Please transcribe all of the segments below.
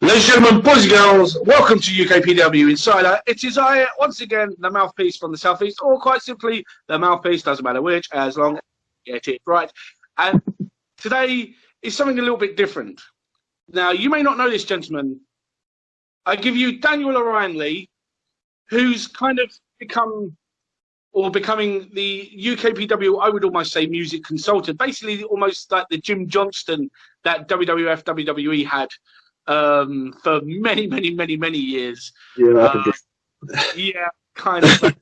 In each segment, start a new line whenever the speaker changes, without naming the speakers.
Ladies and gentlemen, boys and girls, welcome to UKPW Insider. It is I, once again, the mouthpiece from the Southeast, or quite simply, the mouthpiece, doesn't matter which, as long as you get it right. And today is something a little bit different. Now, you may not know this gentleman. I give you Daniel Orion Lee, who's kind of becoming the UKPW, I would almost say, music consultant. Basically, almost like the Jim Johnston that WWF, WWE had for many years. Yeah, kind of.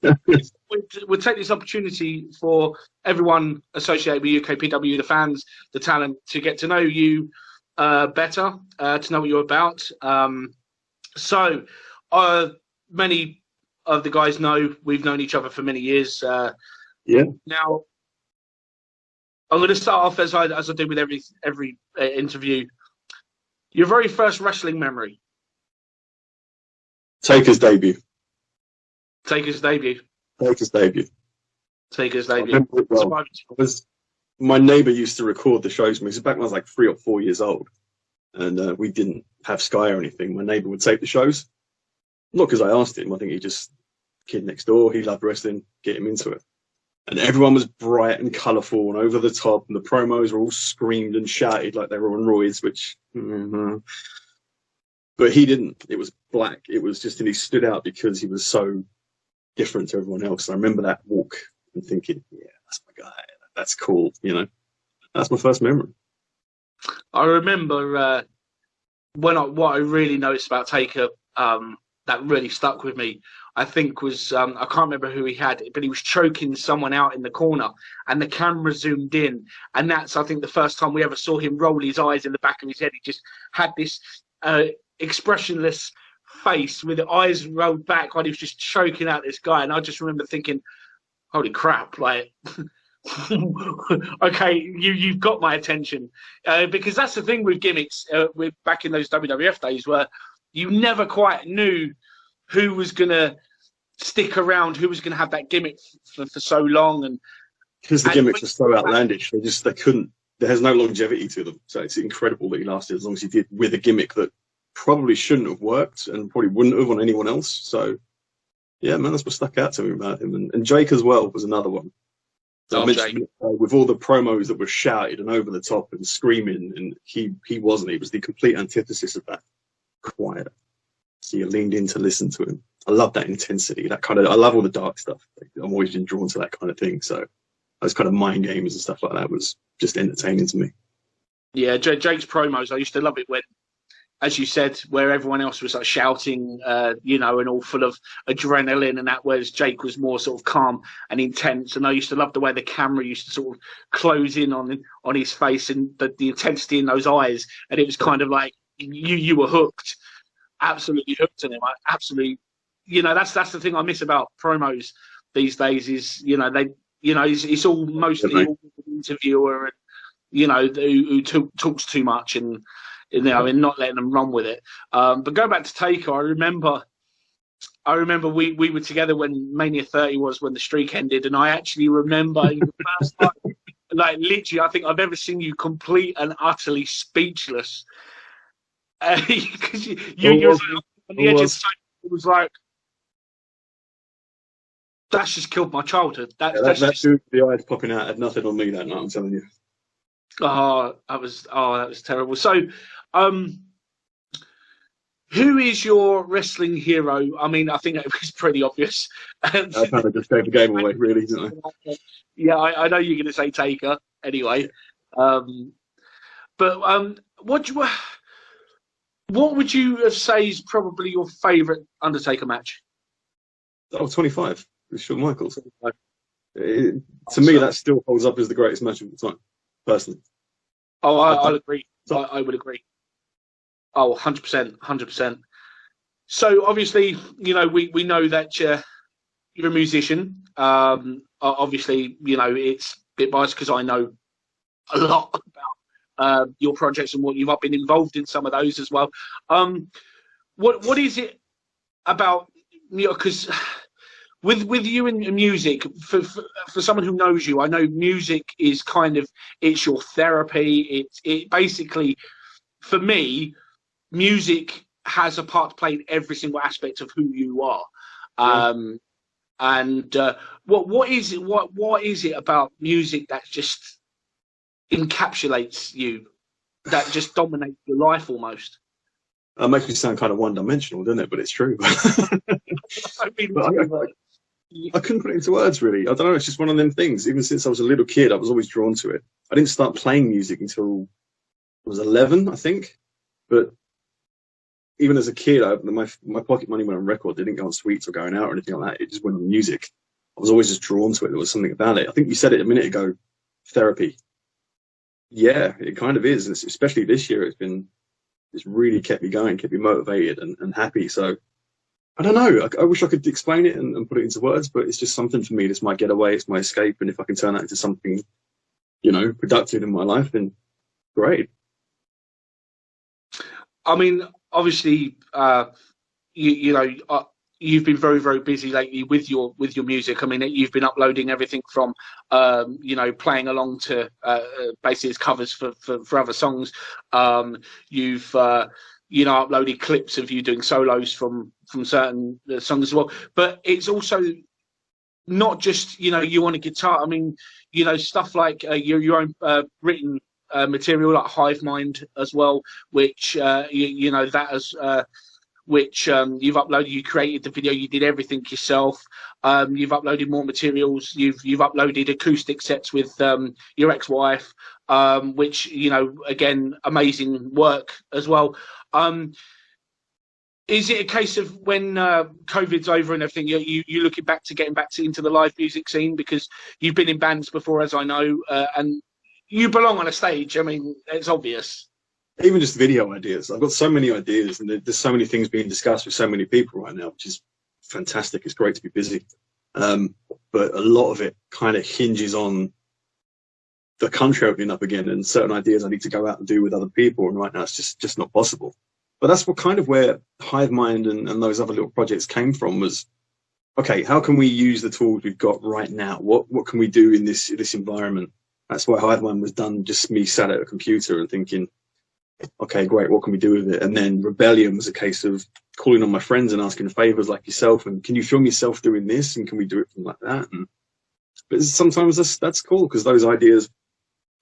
We'll take this opportunity for everyone associated with UKPW, the fans, the talent, to get to know you better, to know what you're about. So many of the guys know we've known each other for many years. Now, I'm going to start off as I do with every interview. Your very first wrestling memory.
Taker's debut.
Taker's debut.
Taker's debut.
Taker's
I
debut.
remember it well. My neighbour used to record the shows for me. This is back when I was like 3 or 4 years old. And we didn't have Sky or anything. My neighbour would tape the shows. Not because I asked him. I think he just, kid next door, he loved wrestling, get him into it. And everyone was bright and colourful and over the top, and the promos were all screamed and shouted like they were on roids, which... But he didn't. It was black. It was just, and he stood out because he was so different to everyone else. I remember that walk and thinking, yeah, that's my guy. That's cool, you know. That's my first memory.
I remember what I really noticed about Taker that really stuck with me, I think, was I can't remember who he had, but he was choking someone out in the corner, and the camera zoomed in, and that's, I think, the first time we ever saw him roll his eyes in the back of his head. He just had this expressionless face with the eyes rolled back while he was just choking out this guy, and I just remember thinking, holy crap, like... okay, you've got my attention, because that's the thing with gimmicks with back in those WWF days, where you never quite knew who was gonna stick around, who was gonna have that gimmick for so long, and
because the gimmicks are so outlandish, they couldn't. There has no longevity to them, so it's incredible that he lasted as long as he did with a gimmick that probably shouldn't have worked and probably wouldn't have on anyone else. So yeah, man, that's what stuck out to me about him, and Jake as well was another one. So I mentioned, with all the promos that were shouted and over the top and screaming, and he wasn't. He was the complete antithesis of that. Quiet. So you leaned in to listen to him. I love that intensity. That kind of. I love all the dark stuff. I'm always been drawn to that kind of thing. So those kind of mind games and stuff like that was just entertaining to me. Yeah,
Jake's promos. I used to love it when, as you said, where everyone else was like shouting, and all full of adrenaline and that, whereas Jake was more sort of calm and intense. And I used to love the way the camera used to sort of close in on his face and the intensity in those eyes. And it was kind of like you were hooked, absolutely hooked on him. Absolutely, that's the thing I miss about promos these days is, it's all mostly all an interviewer and, who talks too much and not letting them run with it. But going back to Taker, I remember we were together when Mania 30 was, when the streak ended, and I actually remember the first time, like literally, I think I've ever seen you complete and utterly speechless. Because you were on the edge of the table. It was like, that's just killed my childhood. That
dude, the eyes popping out had nothing on me that night, I'm telling you.
That was terrible. So, who is your wrestling hero? I mean, I think it was pretty obvious.
I kind of just gave the game away, really, didn't I?
Yeah, I know you're going to say Taker anyway. But what would you say is probably your favourite Undertaker match?
25 with Shawn Michaels. To me, that still holds up as the greatest match of the time, personally.
Oh, I'll agree. I would agree. Oh, 100%, 100%. So obviously, we know that you're a musician. Obviously, it's a bit biased because I know a lot about your projects and what you've been involved in some of those as well. What is it about? Because with you and music, for someone who knows you, I know music is kind of, it's your therapy. It basically, for me, music has a part to play in every single aspect of who you are. And what is it about music that just encapsulates you, that just dominates your life almost?
It makes me sound kind of one-dimensional, doesn't it? But it's true. I couldn't put it into words, really. I don't know. It's just one of them things. Even since I was a little kid, I was always drawn to it. I didn't start playing music until I was 11, I think. But even as a kid, my pocket money went on record. It didn't go on sweets or going out or anything like that. It just went on music. I was always just drawn to it. There was something about it. I think you said it a minute ago, therapy. Yeah, it kind of is. Especially this year, it's really kept me going, kept me motivated and happy. So I don't know. I wish I could explain it and put it into words, but it's just something for me. It's my getaway. It's my escape. And if I can turn that into something, productive in my life, then great.
I mean, obviously, you've been very, very busy lately with your music. I mean, you've been uploading everything from, playing along to basically as covers for other songs. You've uploaded clips of you doing solos from certain songs as well. But it's also not just, you on a guitar. I mean, stuff like your own written material like Hive Mind as well, which which you've uploaded. You created the video, you did everything yourself. You've uploaded more materials. You've uploaded acoustic sets with your ex-wife, which again, amazing work as well. Is it a case of when COVID's over and everything, you looking back to getting back into the live music scene, because you've been in bands before, as I know, and you belong on a stage? I mean, it's obvious.
Even just video ideas. I've got so many ideas, and there's so many things being discussed with so many people right now, which is fantastic. It's great to be busy. But a lot of it kind of hinges on the country opening up again and certain ideas I need to go out and do with other people. And right now it's just not possible. But that's where Hive Mind and those other little projects came from, was, okay, how can we use the tools we've got right now? What can we do in this environment? That's why Hive Mind was done, just me sat at a computer and thinking, okay, great, what can we do with it? And then Rebellion was a case of calling on my friends and asking favors like yourself, and can you film yourself doing this, and can we do it from like that? But sometimes that's cool, because those ideas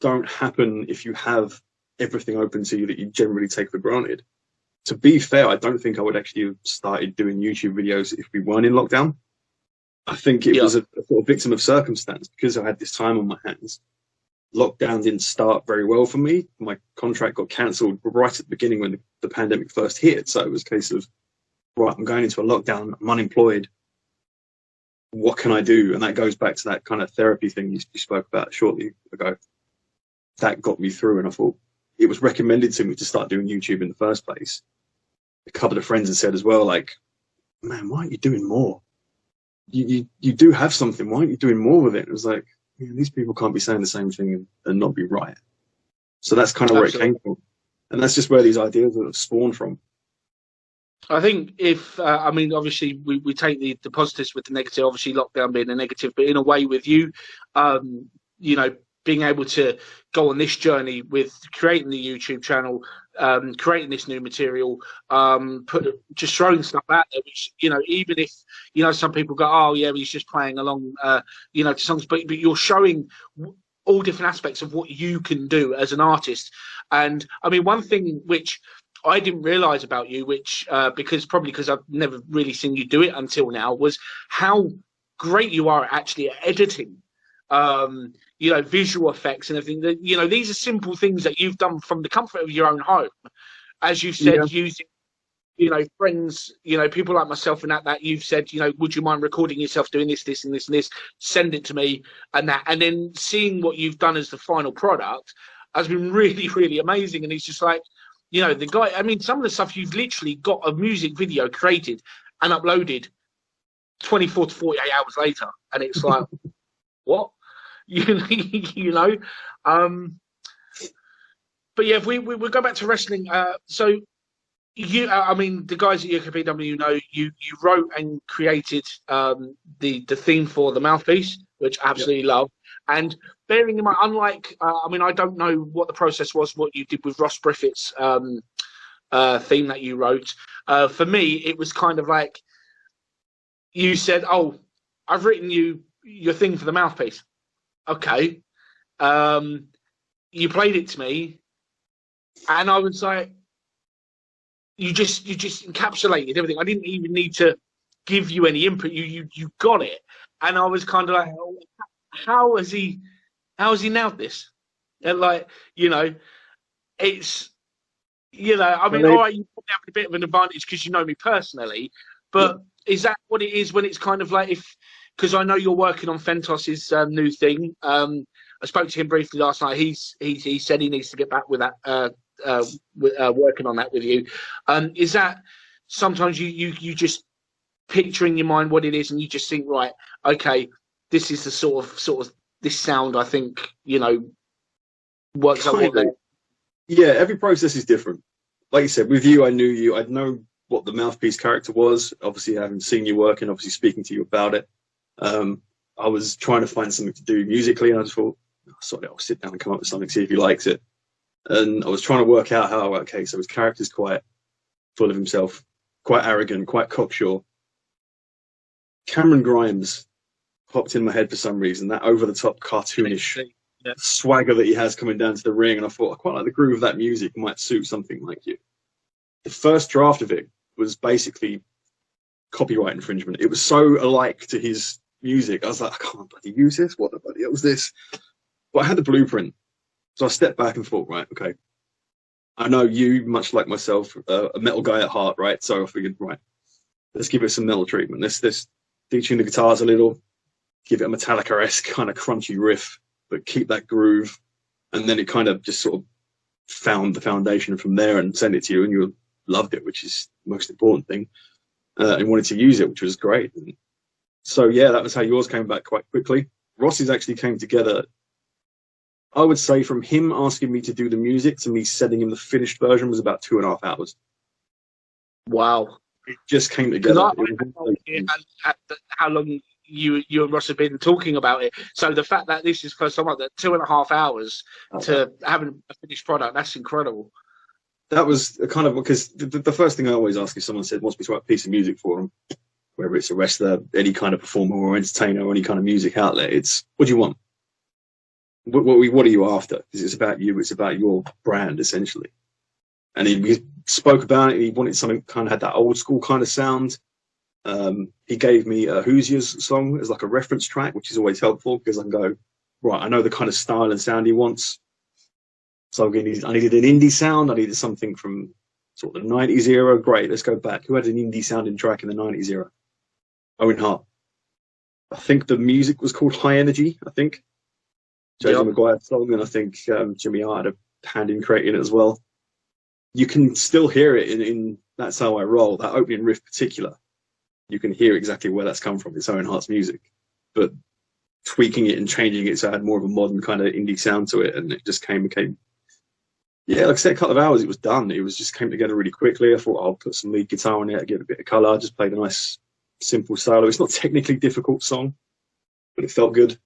don't happen if you have everything open to you that you generally take for granted. To be fair, I don't think I would actually have started doing YouTube videos if we weren't in lockdown. I think it was a sort of victim of circumstance, because I had this time on my hands. Lockdown didn't start very well for me. My contract got cancelled right at the beginning when the pandemic first hit. So it was a case of, right, I'm going into a lockdown, I'm unemployed. What can I do? And that goes back to that kind of therapy thing you spoke about shortly ago. That got me through, and I thought it was recommended to me to start doing YouTube in the first place. A couple of friends had said as well, like, man, why aren't you doing more? You do have something. Why aren't you doing more with it? It was like, these people can't be saying the same thing and not be right. So that's kind of where it came from. And that's just where these ideas have spawned from.
I think obviously we take the positives with the negative, obviously lockdown being a negative, but in a way with you, being able to go on this journey with creating the YouTube channel, creating this new material, just throwing stuff out there, which, even if, some people go, oh yeah, he's just playing along, to songs, but you're showing all different aspects of what you can do as an artist. And I mean, one thing which I didn't realize about you, which, because I've never really seen you do it until now, was how great you are actually at editing. Visual effects and everything. These are simple things that you've done from the comfort of your own home, as you said, using, friends, people like myself and that you've said, would you mind recording yourself doing this, this, and this, and this? Send it to me, and that, and then seeing what you've done as the final product has been really, really amazing. And it's just like, the guy. I mean, some of the stuff you've literally got a music video created and uploaded 24 to 48 hours later, and it's like, what? But yeah, if we go back to wrestling, so you, the guys at UKPW you wrote and created the theme for the mouthpiece, which I absolutely love. And bearing in mind, unlike I don't know what the process was, what you did with Ross Briffitt's theme that you wrote. For me, it was kind of like you said, "Oh, I've written your thing for the mouthpiece." Okay. You played it to me, and I was like, you just encapsulated everything. I didn't even need to give you any input. You got it, and I was kind of like, oh, how has he nailed this? And like, it's, I mean, all right, you probably have a bit of an advantage because you know me personally, but is that what it is when it's kind of like because I know you're working on Fentos's new thing. I spoke to him briefly last night. He said he needs to get back with that, working on that with you. Is that sometimes you just picture in your mind what it is and you just think, right, okay, this is the sort of this sound I think, works out.
Yeah, every process is different. Like you said, with you, I knew you. I'd know what the mouthpiece character was. Obviously, having seen you work and obviously speaking to you about it. I was trying to find something to do musically, and I just thought, sorry, I'll sit down and come up with something, see if he likes it. And I was trying to work out how, okay, so his character's quite full of himself, quite arrogant, quite cocksure. Cameron Grimes popped in my head for some reason, that over-the-top cartoonish swagger that he has coming down to the ring, and I thought, I quite like the groove of that music, might suit something like you. The first draft of it was basically copyright infringement. It was so alike to his music. I was like, I can't bloody use this. What the bloody hell was this? But I had the blueprint. So I stepped back and thought, right, okay. I know you, much like myself, a metal guy at heart, right? So I figured, right, let's give it some metal treatment. Let's detune the guitars a little, give it a Metallica-esque kind of crunchy riff, but keep that groove. And then it kind of just sort of found the foundation from there and sent it to you, and you loved it, which is the most important thing. And wanted to use it, which was great. And so, yeah, that was how yours came back quite quickly. Rossi's actually came together, I would say, from him asking me to do the music to me sending him the finished version was about 2.5 hours.
Wow.
It just came together.
How long you and Ross have been talking about it. So the fact that this is for someone that 2.5 hours to having a finished product, that's incredible.
That was kind of because the first thing I always ask if someone wants me to write a piece of music for them, whether it's a wrestler, any kind of performer or entertainer or any kind of music outlet, it's, what do you want? What are you after? Because it's about you. It's about your brand, essentially. And he spoke about it. He wanted something kind of had that old school kind of sound. He gave me a Hoosiers song as like a reference track, which is always helpful because I can go, right, I know the kind of style and sound he wants. So I needed an indie sound. I needed something from sort of the 90s era. Great, let's go back. Who had an indie sounding track in the 90s era? Owen Hart. I think the music was called High Energy, I think. Jason Maguire's song, and I think Jimmy Hart had a hand in creating it as well. You can still hear it in That's How I Roll, that opening riff particular. You can hear exactly where that's come from. It's Owen Hart's music. But tweaking it and changing it so it had more of a modern kind of indie sound to it, and it just became yeah, like I said, a couple of hours it was done. It was just came together really quickly. I thought I'll put some lead guitar on it, give it a bit of colour. I just played a nice simple solo. It's not a technically difficult song, but it felt good.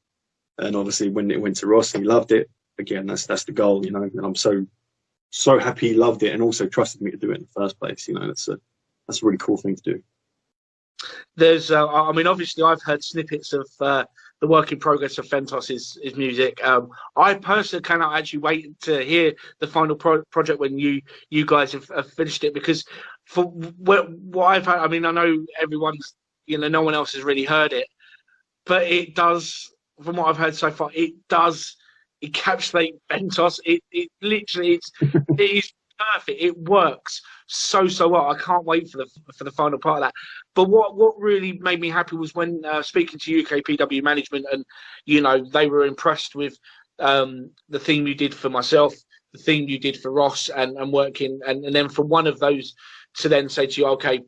And obviously when it went to Ross and he loved it, again, that's the goal, and I'm so happy he loved it and also trusted me to do it in the first place. That's a really cool thing to do.
There's, I mean, obviously I've heard snippets of the work in progress of Fentos's music. I personally cannot actually wait to hear the final project when you guys have finished it, because for what I've had, I mean, I know everyone's, no one else has really heard it, but it does, from what I've heard so far, it does encapsulate Fentos. It literally, it is perfect. It works so well. I can't wait for the final part of that. But what really made me happy was when speaking to UKPW management, and they were impressed with the theme you did for myself, the theme you did for Ross, and working, and then from one of those to then say to you, okay,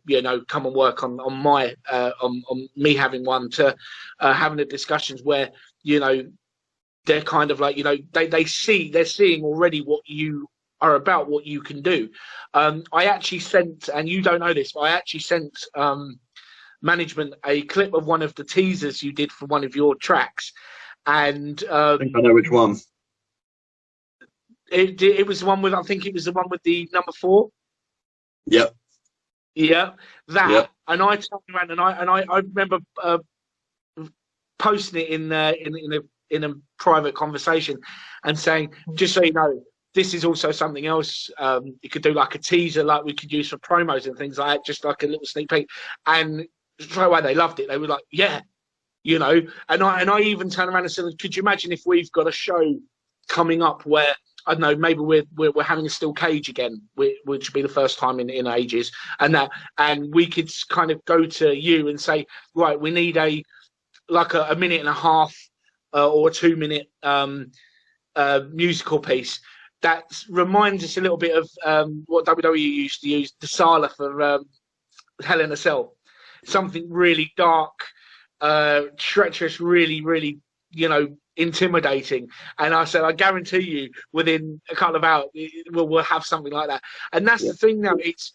come and work on my on me having one, to having the discussions where they're kind of like they're seeing already what you are about, what you can do. I actually sent, and you don't know this, but I actually sent management a clip of one of the teasers you did for one of your tracks, and
I think I know which one.
It was the one with, I think it was the one with the number 4.
Yep.
Yeah, that.
Yep.
And I turned around and I remember posting it in a private conversation and saying, just so you know, this is also something else. You could do like a teaser, like we could use for promos and things like that, just like a little sneak peek. And straight away they loved it. They were like, yeah, you know. And I even turned around and said, could you imagine if we've got a show coming up where, I don't know, maybe we're having a steel cage again, which would be the first time in ages, and we could kind of go to you and say, right, we need a minute and a half or a 2 minute musical piece that reminds us a little bit of what WWE used to use, the Sala for Hell in a Cell, something really dark, treacherous, really, really, you know, intimidating. And I said, I guarantee you, within a couple of hours, we'll have something like that. And that's the thing now. It's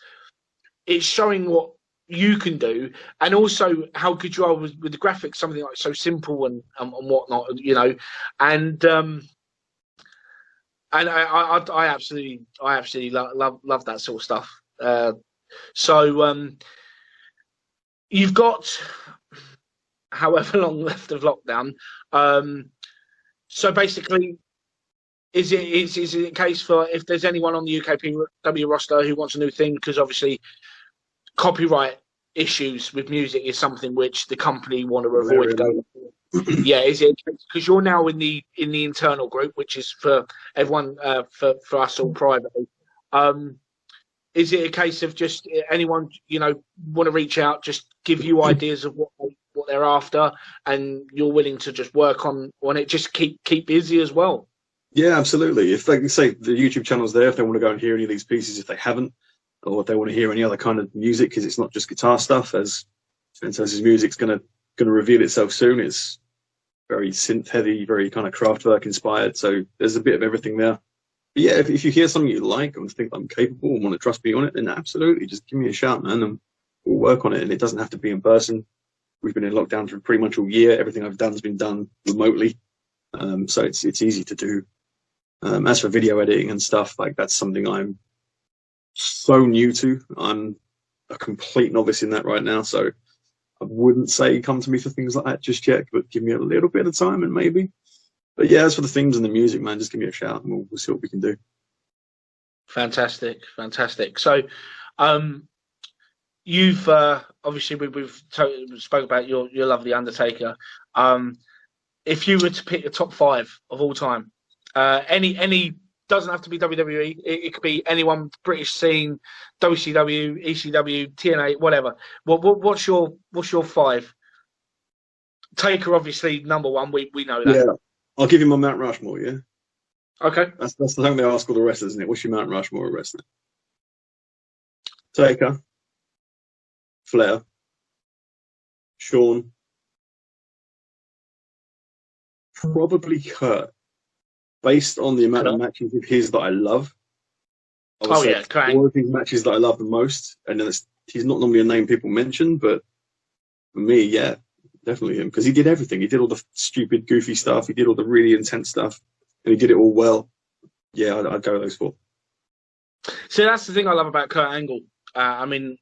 showing what you can do, and also how good you are with the graphics. Something like so simple and whatnot, you know. And I absolutely love that sort of stuff. So you've got however long left of lockdown. So basically, is it a case for if there's anyone on the UKPW roster who wants a new thing, because obviously copyright issues with music is something which the company want to avoid going. Yeah, is it because you're now in the internal group, which is for everyone, for us all privately? Is it a case of just anyone, you know, want to reach out, just give you ideas of what they're after, and you're willing to just work on it, just keep busy as well?
Yeah, absolutely. If they can say the YouTube channel's there, if they want to go and hear any of these pieces, if they haven't, or if they want to hear any other kind of music, because it's not just guitar stuff, as Fantas's music's going to reveal itself soon. It's very synth heavy, very kind of Kraftwerk inspired. So there's a bit of everything there. But yeah, if you hear something you like and think I'm capable and want to trust me on it, then absolutely, just give me a shout, man, and we'll work on it. And it doesn't have to be in person. We've been in lockdown for pretty much all year. Everything I've done has been done remotely. So it's easy to do. As for video editing and stuff, like that's something I'm so new to. I'm a complete novice in that right now. So I wouldn't say come to me for things like that just yet, but give me a little bit of time and maybe. But yeah, as for the themes and the music, man, just give me a shout and we'll see what we can do.
Fantastic. So, you've obviously we've spoke about your lovely Undertaker. If you were to pick the top 5 of all time, any doesn't have to be WWE. It could be anyone, British scene, WCW, ECW, TNA, whatever. What's your 5? Taker, obviously number 1. We know that.
Yeah, I'll give you my Mount Rushmore. Yeah.
Okay.
That's the thing they ask all the wrestlers, isn't it? What's your Mount Rushmore of wrestling? Taker, Flair, Shawn, probably Kurt. Based on the amount of matches of his that I love.
Oh yeah, correct.
One of his matches that I love the most, and then he's not normally a name people mention, but for me, yeah, definitely him, because he did everything. He did all the stupid, goofy stuff. He did all the really intense stuff, and he did it all well. Yeah, I'd go with those 4.
So that's the thing I love about Kurt Angle. I mean,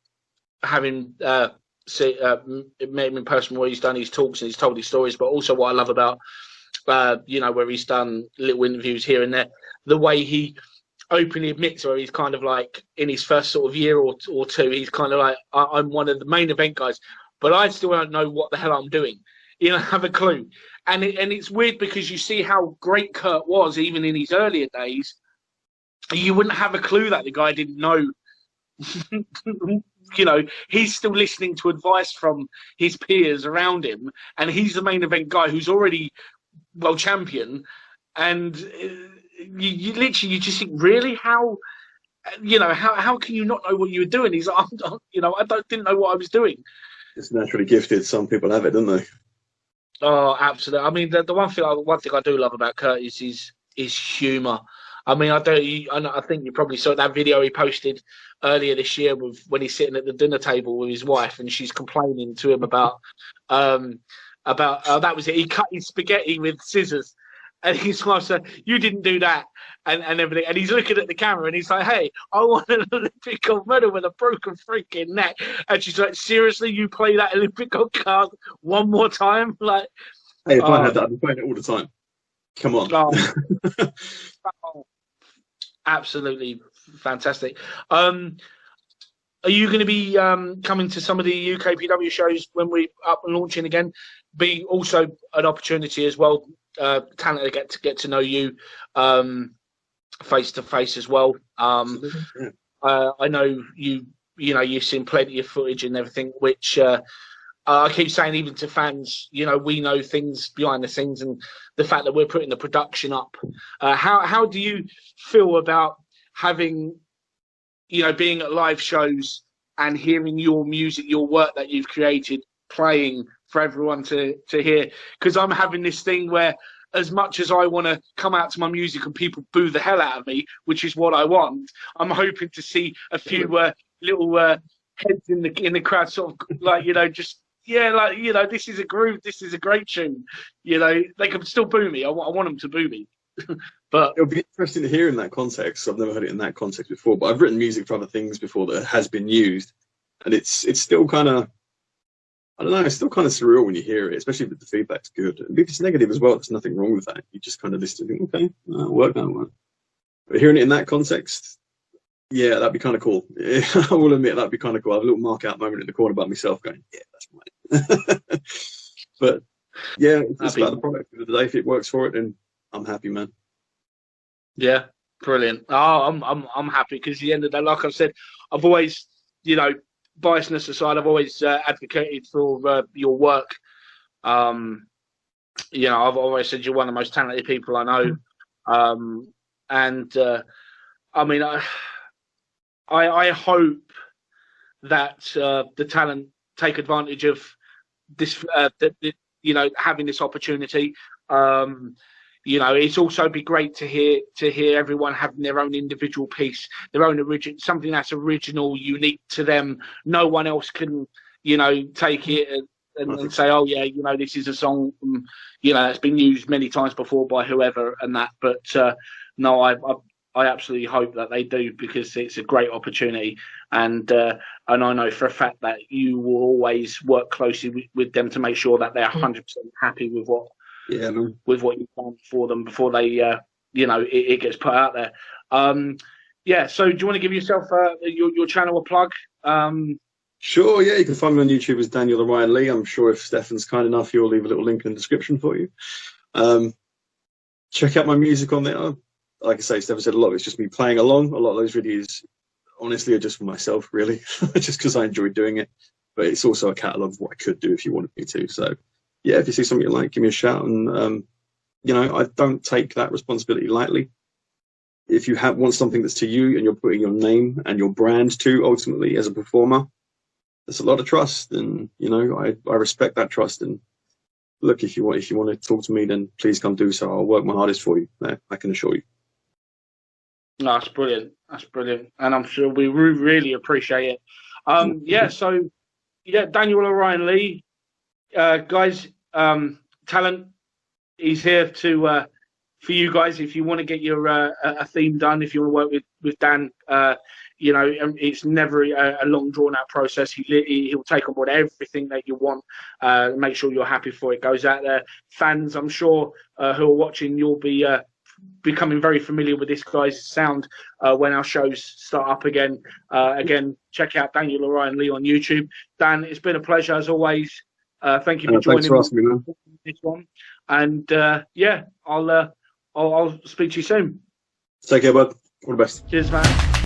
having met him in person, where he's done his talks and he's told his stories, but also what I love about where he's done little interviews here and there, the way he openly admits, where he's kind of like in his first sort of year or 2, he's kind of like, I'm one of the main event guys, but I still don't know what the hell I'm doing. You know, have a clue. And it's weird because you see how great Kurt was even in his earlier days. You wouldn't have a clue that the guy didn't know. You know, he's still listening to advice from his peers around him, and he's the main event guy who's already world champion. And you literally, you just think, really, how can you not know what you were doing? He's like, I didn't know what I was doing.
It's naturally gifted. Some people have it, don't they?
Oh, absolutely. I mean, the one thing I do love about Kurt is his humour. I mean, I think you probably saw that video he posted earlier this year when he's sitting at the dinner table with his wife and she's complaining to him about that was it. He cut his spaghetti with scissors, And he's like, so you didn't do that, and everything. And he's looking at the camera, and he's like, hey, I won an Olympic gold medal with a broken freaking neck. And she's like, seriously, you play that Olympic gold card one more time? Like,
hey, if I had that, I'd be playing it all the time. Come on.
Absolutely fantastic. Are you going to be coming to some of the UKPW shows when we're up and launching again? Be also an opportunity as well, talent to get to know you face to face as well. I know you've seen plenty of footage and everything, which I keep saying even to fans, we know things behind the scenes, and the fact that we're putting the production up. How do you feel about having, being at live shows and hearing your music, your work that you've created, playing for everyone to hear? Because I'm having this thing where, as much as I want to come out to my music and people boo the hell out of me, which is what I want, I'm hoping to see a few little heads in the crowd, sort of like, this is a groove, this is a great tune. They can still boo me. I want them to boo me. But
it'll be interesting to hear in that context. I've never heard it in that context before, but I've written music for other things before that has been used, and it's still kind of, I don't know, it's still kind of surreal when you hear it, especially if the feedback's good. And if it's negative as well, there's nothing wrong with that. You just kind of listen to think, okay, that'll work. But hearing it in that context, yeah, that'd be kind of cool. Yeah, I will admit that'd be kind of cool. I have a little mark out moment in the corner by myself going, yeah, that's mine. But yeah, it's about the product of the day. If it works for it, then I'm happy, man.
Yeah, brilliant. Oh, I'm happy, because at the end of the day, like I said, I've always, biasness aside, I've always advocated for your work. I've always said you're one of the most talented people I know. I hope that the talent take advantage of this, having this opportunity. It's also be great to hear everyone having their own individual piece, their own something that's original, unique to them. No one else can, take it and say, oh yeah, this is a song, that's been used many times before by whoever and that. But no, I absolutely hope that they do, because it's a great opportunity, and I know for a fact that you will always work closely with them to make sure that they're 100% happy with what. Yeah, with what you've done for them before they, it gets put out there. So do you want to give yourself your channel a plug?
Sure, yeah, you can find me on YouTube as Daniel Orion Lee. I'm sure if Stefan's kind enough, he'll leave a little link in the description for you. Check out my music on there. Like I say, Stefan said a lot. It's just me playing along. A lot of those videos, honestly, are just for myself, really, just because I enjoy doing it. But it's also a catalogue of what I could do if you wanted me to. So yeah, if you see something you like, give me a shout. And, I don't take that responsibility lightly. If you want something that's to you and you're putting your name and your brand to ultimately as a performer, there's a lot of trust. And, I respect that trust. And look, if you want to talk to me, then please come do so. I'll work my hardest for you. I can assure you.
No, that's brilliant. That's brilliant. And I'm sure we really appreciate it. So Daniel Orion Lee. Guys, talent is here to for you guys. If you want to get your a theme done, if you want to work with Dan, it's never a long drawn out process. He'll take on board everything that you want. Make sure you're happy before it goes out there. Fans, I'm sure, who are watching, you'll be becoming very familiar with this guy's sound when our shows start up again. Again, check out Daniel Orion Lee on YouTube. Dan, it's been a pleasure as always. Thank you for joining me on this one. And I'll speak to you soon.
Take care, bud. All the best.
Cheers, man.